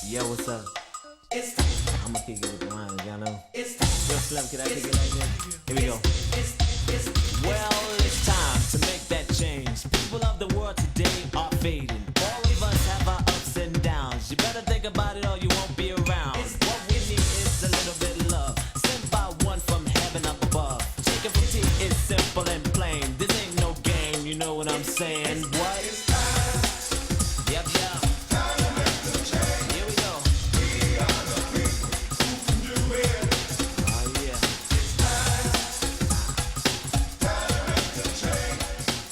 Yo, what's up? I'ma kick it with the lines, y'all know. Yo, Slim, can I kick it like this? Here we go. Well, it's time to make that change. People of the world today are fading. All of us have our ups and downs. You better think about it or you won't be around. What we need is a little bit of love, sent by one from heaven up above. Chicken from tea is simple and plain. This ain't no game, you know what I'm saying? What? Yep, yep. Here we go. Oh, yeah.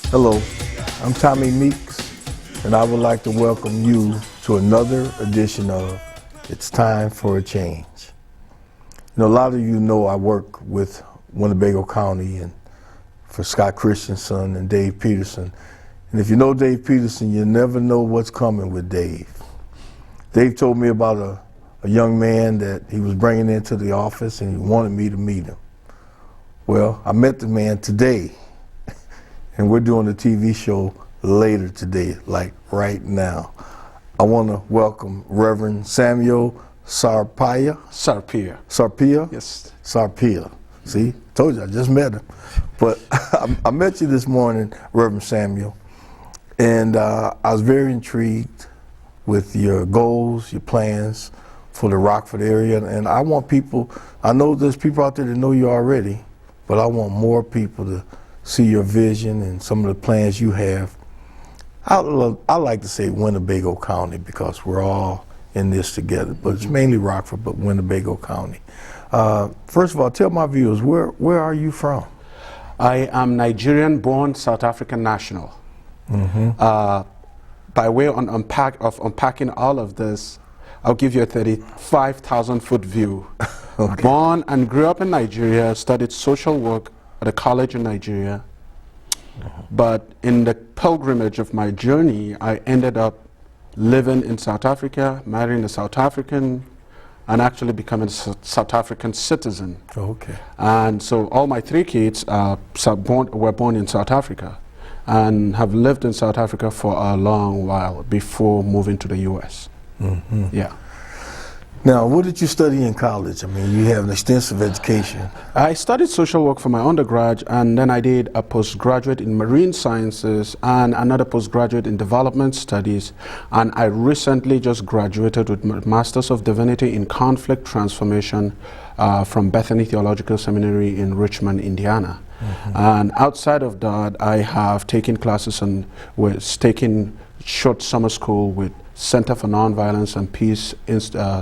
Hello, I'm Tommy Meeks, and I would like to welcome you to another edition of It's Time for a Change. You know, a lot of you know I work with Winnebago County and for Scott Christensen and Dave Peterson. And if you know Dave Peterson, you never know what's coming with Dave. Dave told me about a young man that he was bringing into the office and he wanted me to meet him. Well, I met the man today. And we're doing a TV show later today, like right now. I want to welcome Reverend Samuel Sarpia. Yes. Sarpia. See, told you, I just met him. But I met you this morning, Reverend Samuel, and I was very intrigued with your goals, your plans for the Rockford area. And I want people, I know there's people out there that know you already, but I want more people to see your vision and some of the plans you have. I like to say Winnebago County because we're all in this together, but it's mainly Rockford, but Winnebago County. First of all, tell my viewers, where are you from? I am Nigerian-born South African national. By way of unpacking all of this, I'll give you a 35,000-foot view. Okay. Born and grew up in Nigeria, studied social work at a college in Nigeria. But in the pilgrimage of my journey, I ended up living in South Africa, marrying a South African, and actually becoming a South African citizen. Okay. And so all my three kids were born in South Africa and have lived in South Africa for a long while before moving to the US. Yeah. Now, what did you study in college? I mean, you have an extensive education. I studied social work for my undergrad, and then I did a postgraduate in marine sciences and another postgraduate in development studies. And I recently just graduated with my Masters of Divinity in Conflict Transformation from Bethany Theological Seminary in Richmond, Indiana. And outside of that, I have taken classes and was taking short summer school with Center for Nonviolence and Peace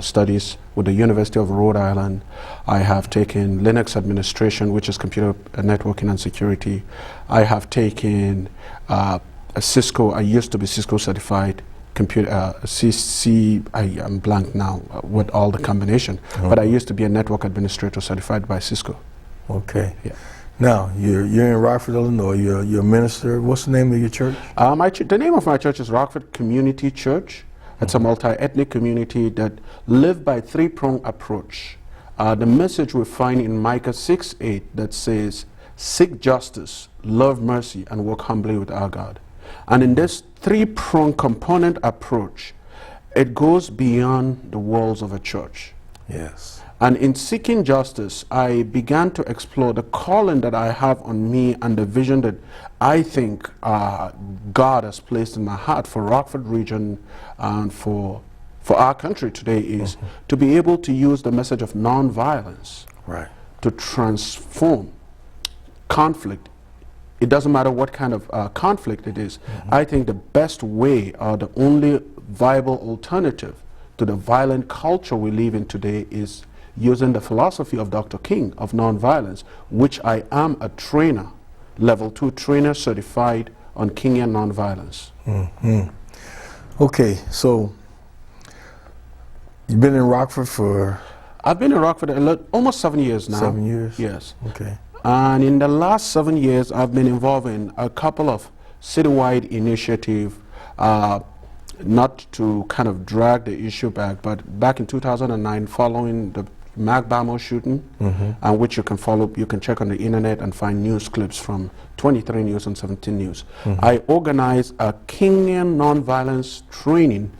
Studies with the University of Rhode Island. I have taken Linux administration, which is computer networking and security. I have taken a Cisco, I used to be Cisco certified computer, I am blank now with all the combination, but I used to be a network administrator certified by Cisco. Okay. Yeah. Now, you're in Rockford, Illinois. You're a minister. What's the name of your church? The name of my church is Rockford Community Church. It's a multi-ethnic community that live by three-pronged approach. The message we find in Micah 6:8 that says, "Seek justice, love mercy, and walk humbly with our God." And in this three-pronged component approach, it goes beyond the walls of a church. Yes. And in seeking justice, I began to explore the calling that I have on me and the vision that I think God has placed in my heart for Rockford region and for our country today is to be able to use the message of nonviolence to transform conflict. It doesn't matter what kind of conflict it is. I think the best way or the only viable alternative to the violent culture we live in today is using the philosophy of Dr. King of nonviolence, which I am a trainer, level 2 trainer certified on Kingian nonviolence. Okay, so you've been in Rockford for? I've been in Rockford almost 7 years now. 7 years? Yes. Okay. And in the last 7 years, I've been involved in a couple of citywide initiatives, not to kind of drag the issue back, but back in 2009, following the Magbamo shooting, and which you can follow, you can check on the internet and find news clips from 23 News and 17 News. I organized a Kingian nonviolence training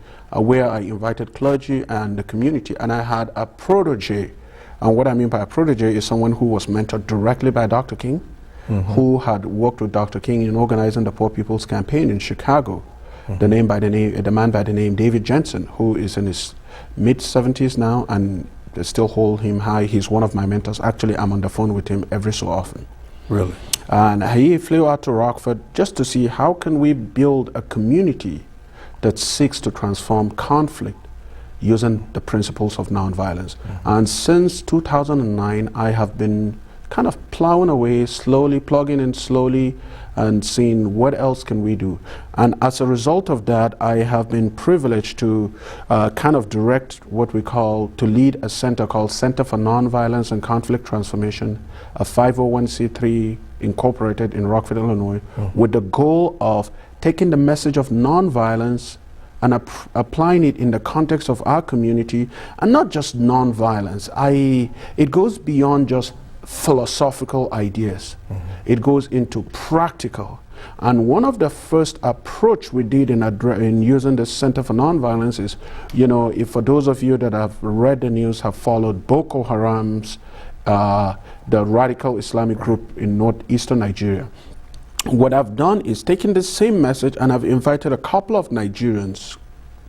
where I invited clergy and the community, and I had a protege. And what I mean by a protege is someone who was mentored directly by Dr. King, who had worked with Dr. King in organizing the Poor People's Campaign in Chicago. The man by the name David Jensen, who is in his mid-70s now, and they still hold him high. He's one of my mentors. Actually, I'm on the phone with him every so often. Really? And he flew out to Rockford just to see how can we build a community that seeks to transform conflict using the principles of nonviolence. And since 2009, I have been kind of plowing away, slowly plugging in slowly and seeing what else can we do. And as a result of that, I have been privileged to kind of direct what we call, to lead a center called Center for Nonviolence and Conflict Transformation, a 501c3 incorporated in Rockford, Illinois, with the goal of taking the message of nonviolence and applying it in the context of our community, and not just nonviolence. It goes beyond just philosophical ideas. It goes into practical. And one of the first approach we did in using the Center for Nonviolence is, you know, if for those of you that have read the news, have followed Boko Haram's, the radical Islamic group in northeastern Nigeria, what I've done is taken the same message and I've invited a couple of Nigerians,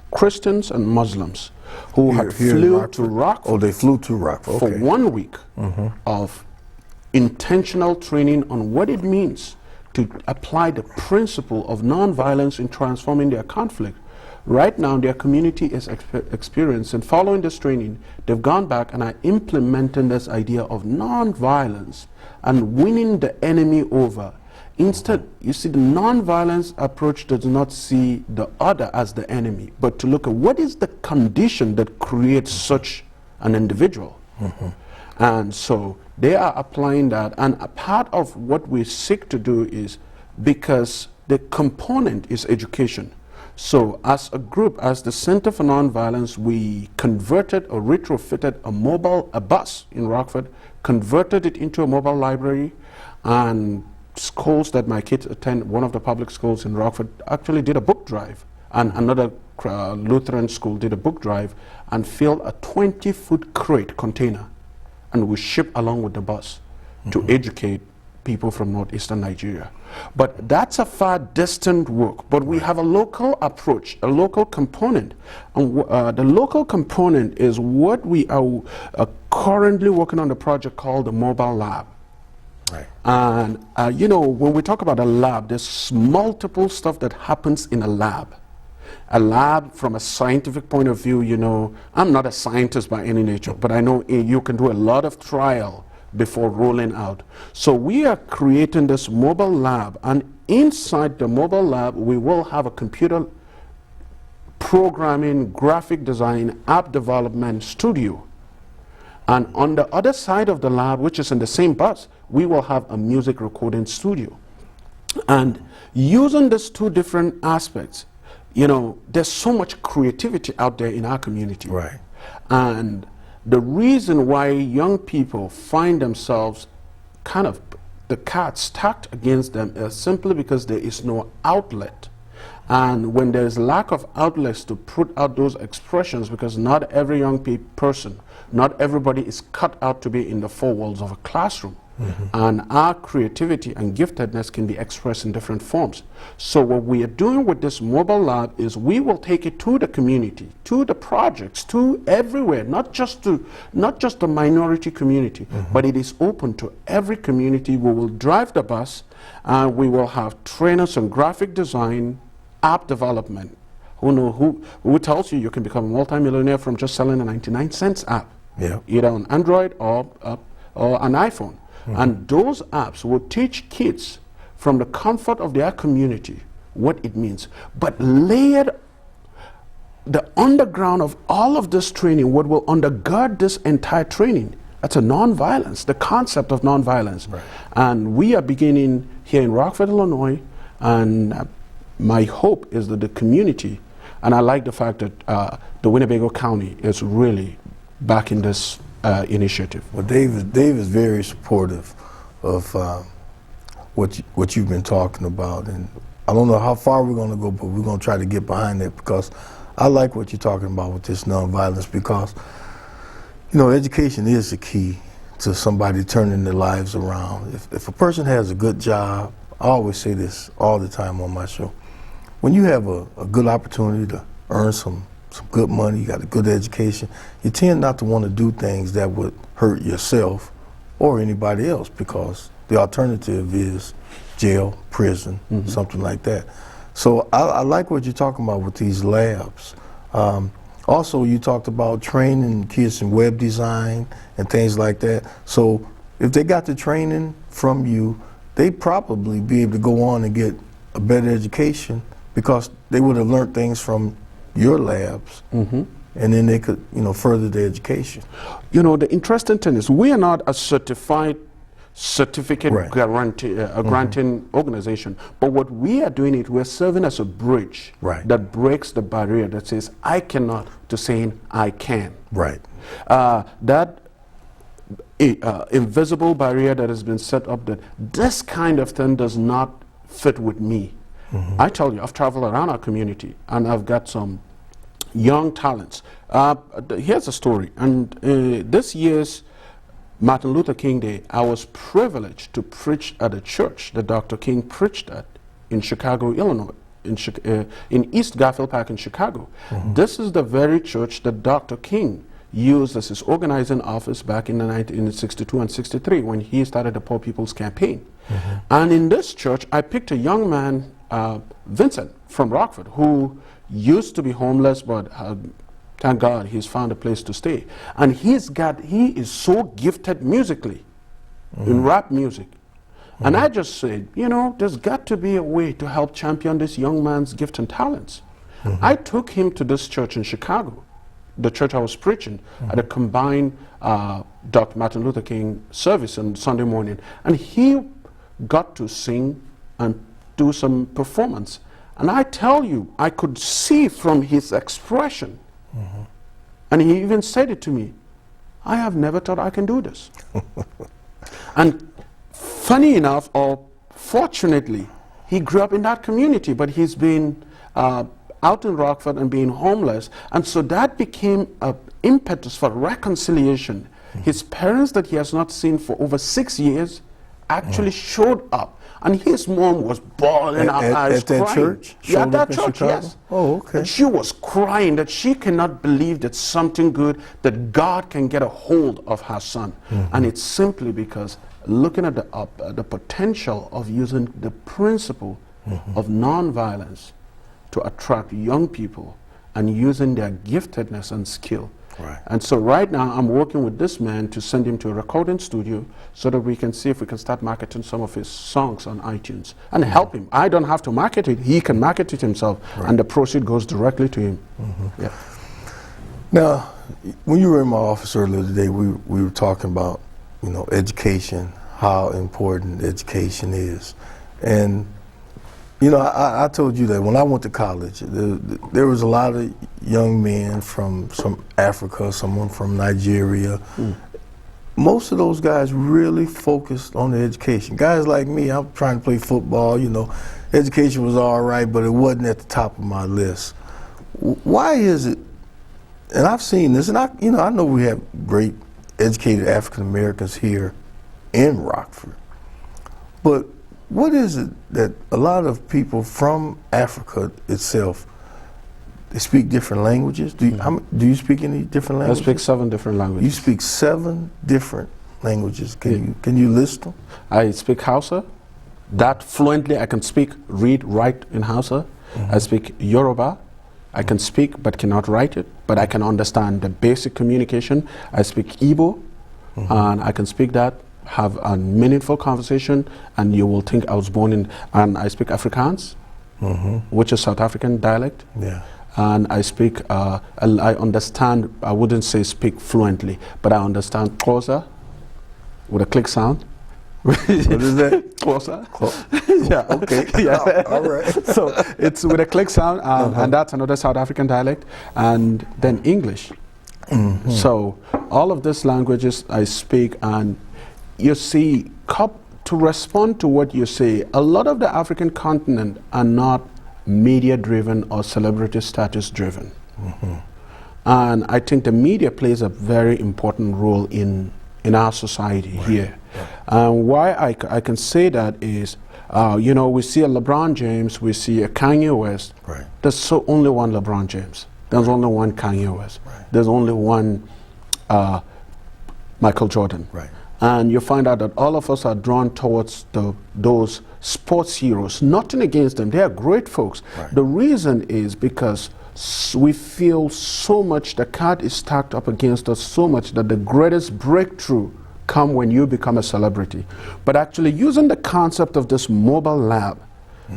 Christians and Muslims, who flew to Rockford. Oh, they flew to Rockford. For 1 week of intentional training on what it means to apply the principle of nonviolence in transforming their conflict. Right now, their community is experiencing, following this training, they've gone back and are implementing this idea of nonviolence and winning the enemy over. Instead, you see, the nonviolence approach does not see the other as the enemy, but to look at what is the condition that creates such an individual. And so they are applying that, and a part of what we seek to do is, because the component is education. So as a group, as the Center for Nonviolence, we converted or retrofitted a bus in Rockford, converted it into a mobile library, and schools that my kids attend, one of the public schools in Rockford, actually did a book drive, and another Lutheran school did a book drive and filled a 20-foot crate container, and we shipped along with the bus to educate people from northeastern Nigeria. But that's a far distant work, but we have a local approach, a local component, and the local component is what we are currently working on, the project called the Mobile Lab. Right. And you know, when we talk about a lab, there's multiple stuff that happens in a lab. A lab, from a scientific point of view, you know, I'm not a scientist by any nature, but I know you can do a lot of trial before rolling out. So we are creating this mobile lab, and inside the mobile lab, we will have a computer programming, graphic design, app development studio. And on the other side of the lab, which is in the same bus, we will have a music recording studio. And using these two different aspects, you know, there's so much creativity out there in our community. Right. And the reason why young people find themselves kind of, the cat stacked against them, is simply because there is no outlet. And when there's lack of outlets to put out those expressions, because not every young person, not everybody is cut out to be in the four walls of a classroom. And our creativity and giftedness can be expressed in different forms. So what we are doing with this mobile lab is we will take it to the community, to the projects, to everywhere, not just the minority community, but it is open to every community. We will drive the bus, and we will have trainers on graphic design, app development. Who tells you can become a multimillionaire from just selling a 99-cent app, either on Android or an iPhone. And those apps will teach kids from the comfort of their community what it means. But layered, the underground of all of this training, what will undergird this entire training, that's a nonviolence, the concept of nonviolence. Right. And we are beginning here in Rockford, Illinois, and my hope is that the community, and I like the fact that the Winnebago County is really backing this initiative. Well, Dave is very supportive of what you've been talking about, and I don't know how far we're going to go, but we're going to try to get behind it, because I like what you're talking about with this nonviolence because, you know, education is the key to somebody turning their lives around. If a person has a good job, I always say this all the time on my show, when you have a good opportunity to earn some good money, you got a good education, you tend not to want to do things that would hurt yourself or anybody else because the alternative is jail, prison, something like that. So I like what you're talking about with these labs. Also, you talked about training kids in web design and things like that. So if they got the training from you, they'd probably be able to go on and get a better education because they would have learned things from your labs, and then they could, you know, further their education. You know, the interesting thing is we are not a certificate Right. granting organization, but what we are doing it, we're serving as a bridge Right. that breaks the barrier that says I cannot to saying I can. Right. That invisible barrier that has been set up, that this kind of thing does not fit with me. I tell you, I've traveled around our community and I've got some young talents. Here's a story. And this year's Martin Luther King Day, I was privileged to preach at a church that Dr. King preached at in Chicago, Illinois, in East Garfield Park in Chicago. This is the very church that Dr. King used as his organizing office back in 1962 and 63 when he started the Poor People's Campaign. And in this church, I picked a young man, Vincent from Rockford, who used to be homeless, but thank God he's found a place to stay. And he is so gifted musically, in rap music. And I just said, you know, there's got to be a way to help champion this young man's gift and talents. I took him to this church in Chicago, the church I was preaching, at a combined Dr. Martin Luther King service on Sunday morning. And he got to sing and do some performance. And I tell you, I could see from his expression, and he even said it to me, I have never thought I can do this. And funny enough, or fortunately, he grew up in that community, but he's been out in Rockford and being homeless. And so that became an impetus for reconciliation. His parents that he has not seen for over 6 years actually showed up. And his mom was bawling her eyes, at that crying. church? Yeah, at Showed that up in church, Chicago? yes. Oh, okay. And she was crying that she cannot believe that something good, that God can get a hold of her son. And it's simply because looking at the potential of using the principle of nonviolence to attract young people and using their giftedness and skill. Right. And so right now I'm working with this man to send him to a recording studio so that we can see if we can start marketing some of his songs on iTunes and help him. I don't have to market it, he can market it himself, and the proceed goes directly to him. Yeah. Now, when you were in my office earlier today, we were talking about, you know, education, how important education is. And you know, I told you that when I went to college, there was a lot of young men from Africa, someone from Nigeria. Most of those guys really focused on their education. Guys like me, I'm trying to play football, you know, education was all right, but it wasn't at the top of my list. Why is it, and I've seen this, and I know we have great educated African Americans here in Rockford, but what is it that a lot of people from Africa itself, they speak different languages? Do you speak any different languages? I speak 7 different languages. You speak 7 different languages. Can you list them? I speak Hausa. That fluently I can speak, read, write in Hausa. I speak Yoruba. I can speak but cannot write it, but I can understand the basic communication. I speak Igbo, and I can speak that, have a meaningful conversation, and you will think I was born in, and I speak Afrikaans, which is South African dialect. Yeah. And I speak, I understand, I wouldn't say speak fluently, but I understand Xhosa with a click sound. What is that? Xhosa. Yeah. Okay. Yeah. All right. So it's with a click sound, and that's another South African dialect, and then English. So all of these languages I speak, and you see, to respond to what you say, a lot of the African continent are not media driven or celebrity status driven. And I think the media plays a very important role in our society here. And why I can say that is, you know, we see a LeBron James, we see a Kanye West. Right. There's only one LeBron James. There's only one Kanye West. Right. There's only one Michael Jordan. Right. And you find out that all of us are drawn towards those sports heroes. Nothing against them. They are great folks. Right. The reason is because we feel so much, the card is stacked up against us so much that the greatest breakthrough come when you become a celebrity. But actually using the concept of this mobile lab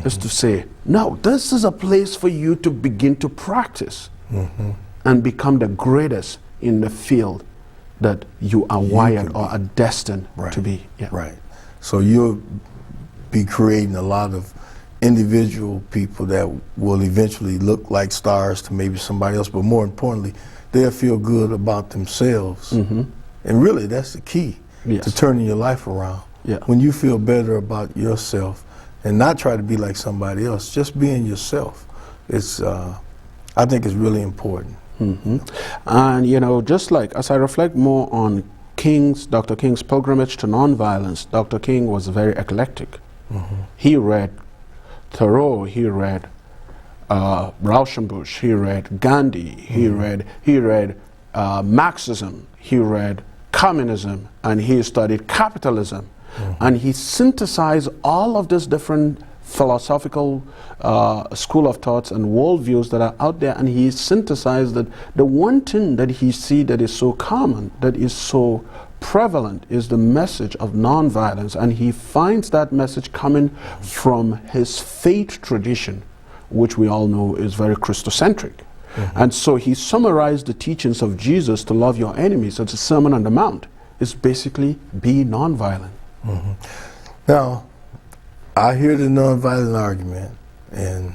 is to say, no, this is a place for you to begin to practice and become the greatest in the field that you are wired or are destined to be. Yeah. Right. So you'll be creating a lot of individual people that will eventually look like stars to maybe somebody else, but more importantly, they'll feel good about themselves. And really, that's the key to turning your life around. Yeah. When you feel better about yourself and not try to be like somebody else, just being yourself, it's, I think it's really important. And you know, just like as I reflect more on Dr. King's pilgrimage to nonviolence, Dr. King was very eclectic. He read Thoreau, he read Rauschenbusch, he read Gandhi, he read Marxism, he read communism, and he studied capitalism. And he synthesized all of these different philosophical school of thoughts and worldviews that are out there, and he synthesized that the one thing that he sees that is so common, that is so prevalent, is the message of nonviolence, and he finds that message coming from his faith tradition, which we all know is very Christocentric. And so he summarized the teachings of Jesus to love your enemies. It's a Sermon on the Mount. It's basically be nonviolent. Now, I hear the nonviolent argument, and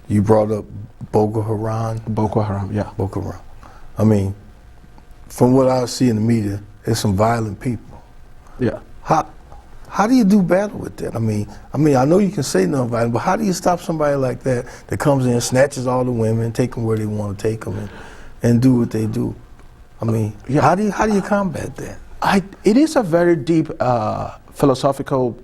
you brought up Boko Haram. Boko Haram, yeah. Boko Haram. I mean, from what I see in the media, there's some violent people. Yeah. How do you do battle with that? I mean, I know you can say nonviolent, but how do you stop somebody like that comes in, snatches all the women, take them where they want to take them, and do what they do? I mean, how do you combat that? It is a very deep philosophical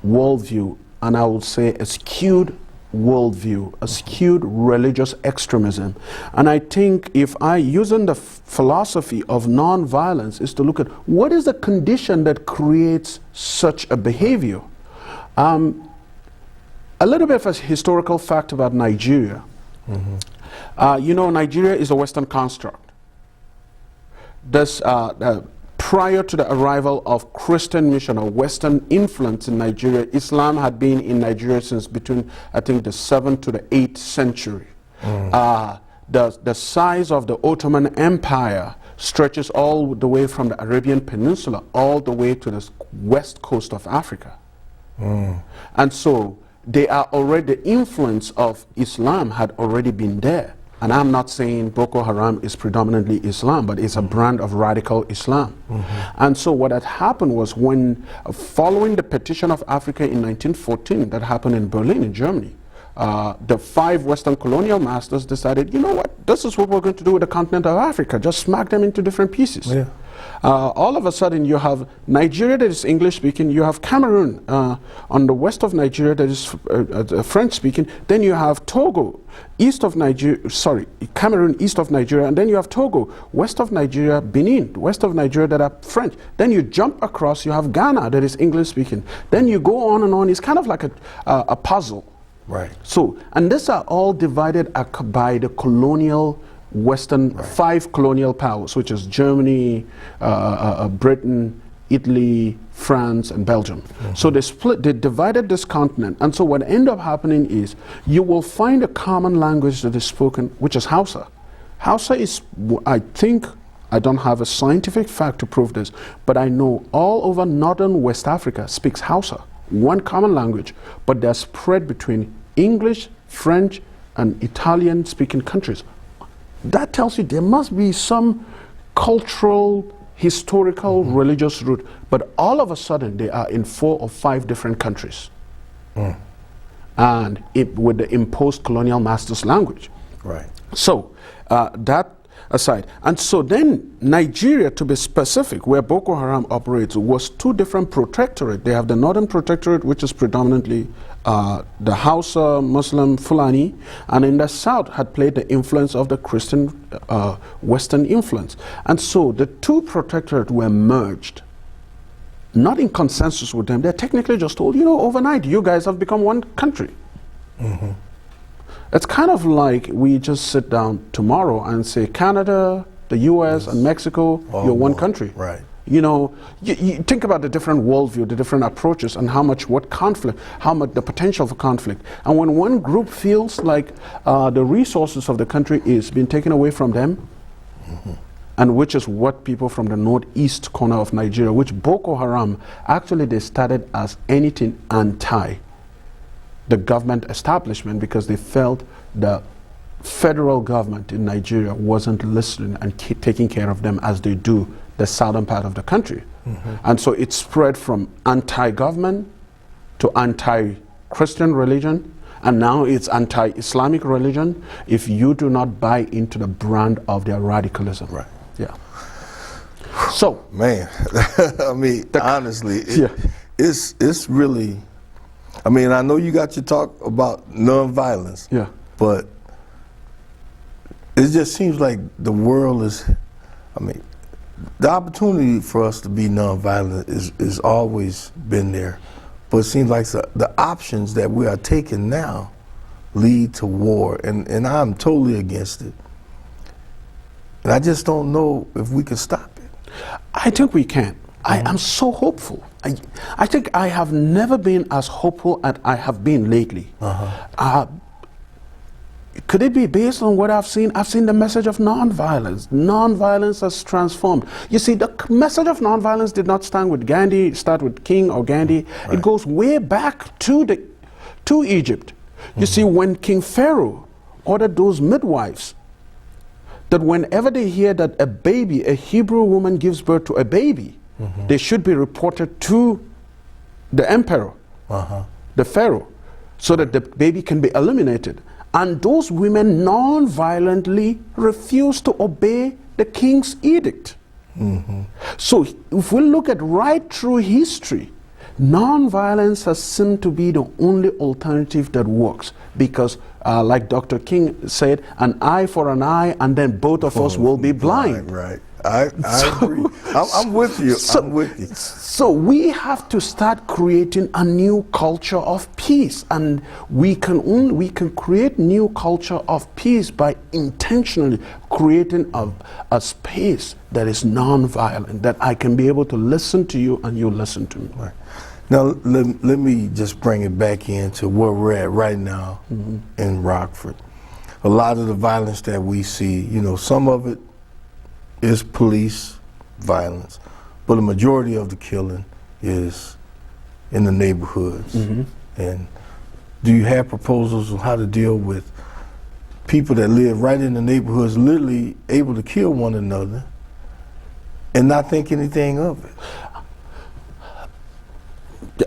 worldview, and I would say a skewed worldview, a skewed religious extremism. And I think if using the philosophy of nonviolence is to look at what is the condition that creates such a behavior. A little bit of a historical fact about Nigeria. You know, Nigeria is a Western construct. This prior to the arrival of Christian mission or Western influence in Nigeria, Islam had been in Nigeria since between, I think, the 7th to the 8th century. The size of the Ottoman Empire stretches all the way from the Arabian Peninsula all the way to the west coast of Africa. And so they are already, the influence of Islam had already been there. And I'm not saying Boko Haram is predominantly Islam, but it's a brand of radical Islam. And so what had happened was when, following the partition of Africa in 1914 that happened in Berlin in Germany, the 5 Western colonial masters decided, you know what, this is what we're going to do with the continent of Africa, just smack them into different pieces. All of a sudden you have Nigeria that is English speaking, you have Cameroon on the west of Nigeria that is French speaking, then you have Togo east of Nigeria, Cameroon east of Nigeria, and then you have Togo west of Nigeria, Benin west of Nigeria that are French. Then you jump across, you have Ghana that is English speaking. Then you go on and on. It's kind of like a puzzle. Right. So, and these are all divided by the colonial Western 5 colonial powers, which is Germany, Britain, Italy, France, and Belgium. So they divided this continent. And so what ended up happening is you will find a common language that is spoken, which is Hausa. Hausa is, I think, I don't have a scientific fact to prove this, but I know all over northern West Africa speaks Hausa, one common language, but they're spread between English, French, and Italian speaking countries. That tells you there must be some cultural, historical, religious root, but all of a sudden they are in 4 or 5 different countries. And with the imposed colonial master's language. Right. So that aside, and so then Nigeria, to be specific, where Boko Haram operates, was two different protectorates. They have the Northern Protectorate, which is predominantly the Hausa Muslim Fulani, and in the south had played the influence of the Christian Western influence. And so the two protectorates were merged, not in consensus with them. They're technically just told, you know, overnight you guys have become one country. Mm-hmm. It's kind of like we just sit down tomorrow and say Canada, the US, and Mexico, you're one country. Right. You know, you think about the different worldview, the different approaches, and how much, what conflict, how much the potential for conflict. And when one group feels like the resources of the country is being taken away from them, and which is what people from the northeast corner of Nigeria, which Boko Haram, actually they started as anything anti the government establishment because they felt the federal government in Nigeria wasn't listening and taking care of them as they do the southern part of the country. And so it spread from anti-government to anti-Christian religion, and now it's anti-Islamic religion if you do not buy into the brand of their radicalism. Right. Yeah. So, man, I mean, honestly, it's really, I mean, I know you got your talk about nonviolence, but it just seems like the world is, I mean, the opportunity for us to be nonviolent is always been there, but it seems like the options that we are taking now lead to war, and I'm totally against it. And I just don't know if we can stop it. I think we can. I am so hopeful. I think I have never been as hopeful as I have been lately. Could it be based on what I've seen? I've seen the message of nonviolence. Nonviolence has transformed. You see, the message of nonviolence did not start with King or Gandhi. Right. It goes way back to Egypt. You see, when King Pharaoh ordered those midwives that whenever they hear that a baby, a Hebrew woman gives birth to a baby, they should be reported to the emperor, the Pharaoh, so that the baby can be eliminated. And those women non-violently refused to obey the king's edict. So if we look at right through history, non-violence has seemed to be the only alternative that works, because like Dr. King said, an eye for an eye, and then both of us will be blind. Right. I agree. I'm with you. I'm with you. So we have to start creating a new culture of peace, and we can create new culture of peace by intentionally creating a space that is non-violent, that I can be able to listen to you and you listen to me. Right. Now let me just bring it back into where we're at right now in Rockford. A lot of the violence that we see, you know, some of it is police violence, but the majority of the killing is in the neighborhoods. And do you have proposals on how to deal with people that live right in the neighborhoods, literally able to kill one another and not think anything of it?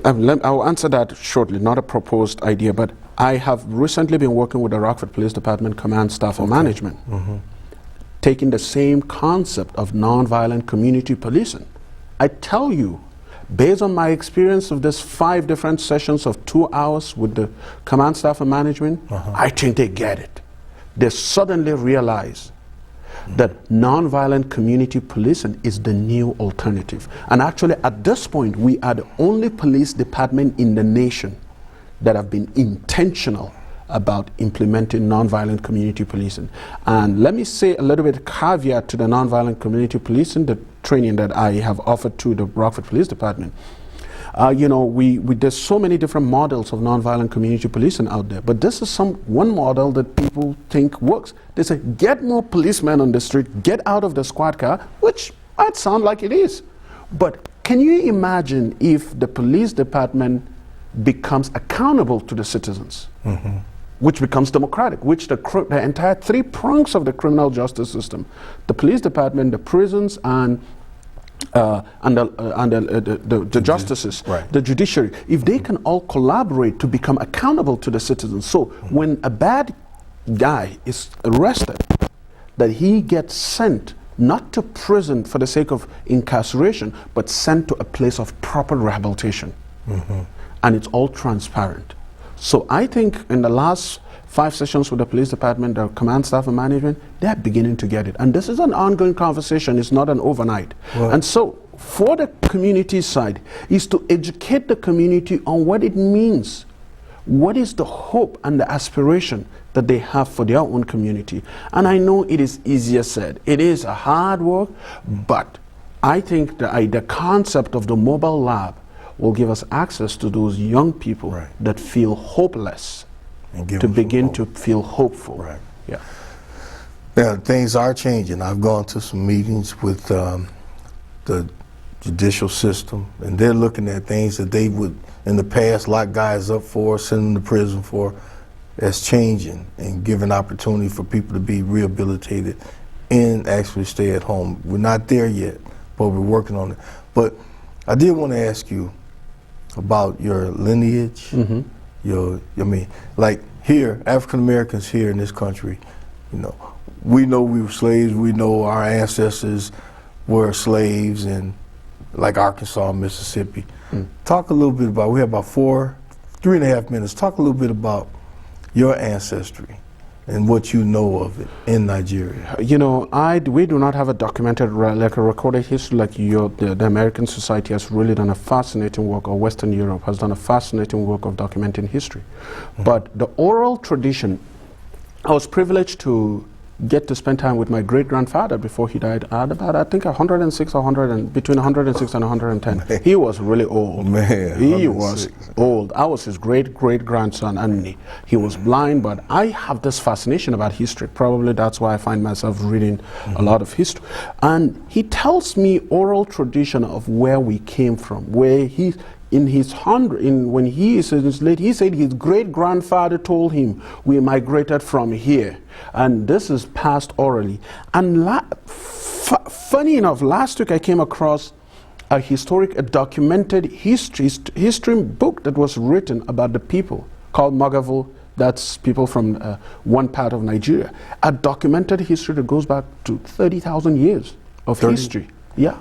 I'll answer that shortly, not a proposed idea, but I have recently been working with the Rockford Police Department Command Staff and Management, taking the same concept of nonviolent community policing. I tell you, based on my experience of this 5 different sessions of 2 hours with the Command Staff and Management, I think they get it. They suddenly realize that nonviolent community policing is the new alternative. And actually, at this point, we are the only police department in the nation that have been intentional about implementing nonviolent community policing. And let me say a little bit caveat to the nonviolent community policing, the training that I have offered to the Rockford Police Department. You know, there's so many different models of nonviolent community policing out there, but this is one model that people think works. They say, get more policemen on the street, get out of the squad car, which might sound like it is. But can you imagine if the police department becomes accountable to the citizens, which becomes democratic, which the entire 3 prongs of the criminal justice system, the police department, the prisons, and the justices, the judiciary, if they can all collaborate to become accountable to the citizens. So when a bad guy is arrested, that he gets sent not to prison for the sake of incarceration, but sent to a place of proper rehabilitation. And it's all transparent. So I think in the last 5 sessions with the police department, the command staff and management, they're beginning to get it. And this is an ongoing conversation, it's not an overnight. Well, and so for the community side is to educate the community on what it means. What is the hope and the aspiration that they have for their own community? And I know it is easier said. It is a hard work, but I think the concept of the mobile lab will give us access to those young people that feel hopeless and give to them some begin hope. to feel hopeful. Right. Yeah. Now, things are changing. I've gone to some meetings with the judicial system, and they're looking at things that they would, in the past, lock guys up for, send them to prison for. That's changing and giving opportunity for people to be rehabilitated and actually stay at home. We're not there yet, but we're working on it. But I did want to ask you about your lineage. I mean, like here, African Americans here in this country, you know we were slaves. We know our ancestors were slaves in like Arkansas, Mississippi. Talk a little bit about, we have about 3.5 minutes. Talk a little bit about your ancestry and what you know of it in Nigeria. You know, we do not have a documented, like a recorded history like the American society has really done a fascinating work, or Western Europe has done a fascinating work of documenting history. But the oral tradition, I was privileged to get to spend time with my great-grandfather before he died at about, I think, 106 or 100, between 106 and 110. Man. He was really old. Man, he was old. I was his great-great-grandson, and he was blind, but I have this fascination about history. Probably that's why I find myself reading a lot of history. And he tells me oral tradition of where we came from, where he, when he is in his late, he said his great-grandfather told him, we migrated from here. And this is passed orally. And funny enough, last week I came across a documented history book that was written about the people called Magavul. That's people from one part of Nigeria. A documented history that goes back to 30,000 years of history. Yeah.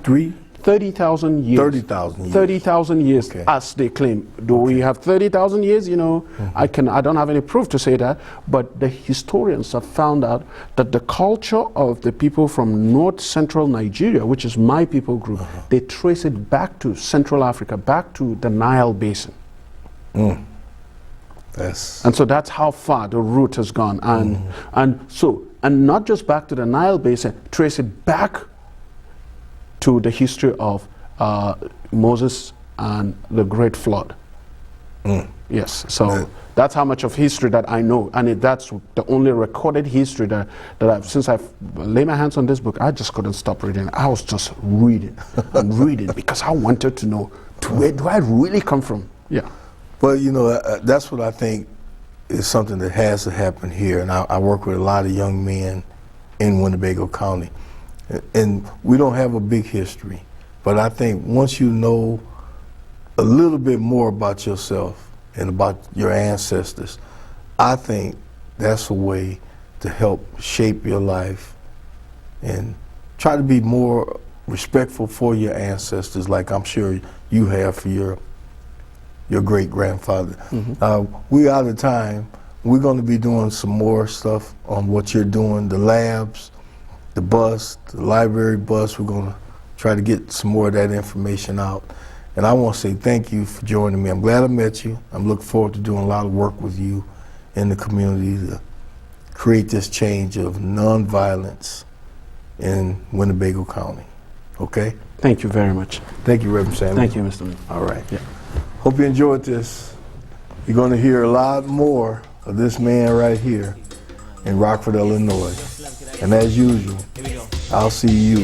30,000 years. 30,000 years. 30,000 years, Okay. as they claim. Do we have 30,000 years? You know, I don't have any proof to say that, but the historians have found out that the culture of the people from north central Nigeria, which is my people group, they trace it back to Central Africa, back to the Nile Basin. And so that's how far the route has gone. And not just back to the Nile Basin, trace it back to the history of Moses and the Great Flood. Yes, so that's how much of history that I know, and that's the only recorded history that since I've laid my hands on this book, I just couldn't stop reading. I was just reading and reading because I wanted to know, where do I really come from? Yeah. But you know, that's what I think is something that has to happen here, and I work with a lot of young men in Winnebago County. And we don't have a big history, but I think once you know a little bit more about yourself and about your ancestors, I think that's a way to help shape your life and try to be more respectful for your ancestors, like I'm sure you have for your great-grandfather. We out of time. We're going to be doing some more stuff on what you're doing, the labs, the bus, the library bus. We're going to try to get some more of that information out. And I want to say thank you for joining me. I'm glad I met you. I'm looking forward to doing a lot of work with you in the community to create this change of nonviolence in Winnebago County. Okay? Thank you very much. Thank you, Reverend Samuel. Thank you, Mr. Lee. All right. Yeah. Hope you enjoyed this. You're going to hear a lot more of this man right here in Rockford, Illinois. And as usual, I'll see you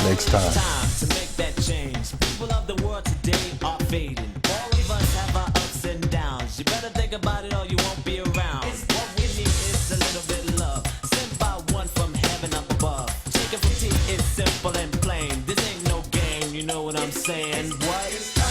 next time. Time to make that change. People of the world today are fading. All of us have our ups and downs. You better think about it or you won't be around. What we need is a little bit of love, sent by one from heaven up above. Take it from T, it's simple and plain. This ain't no game, you know what I'm saying? What?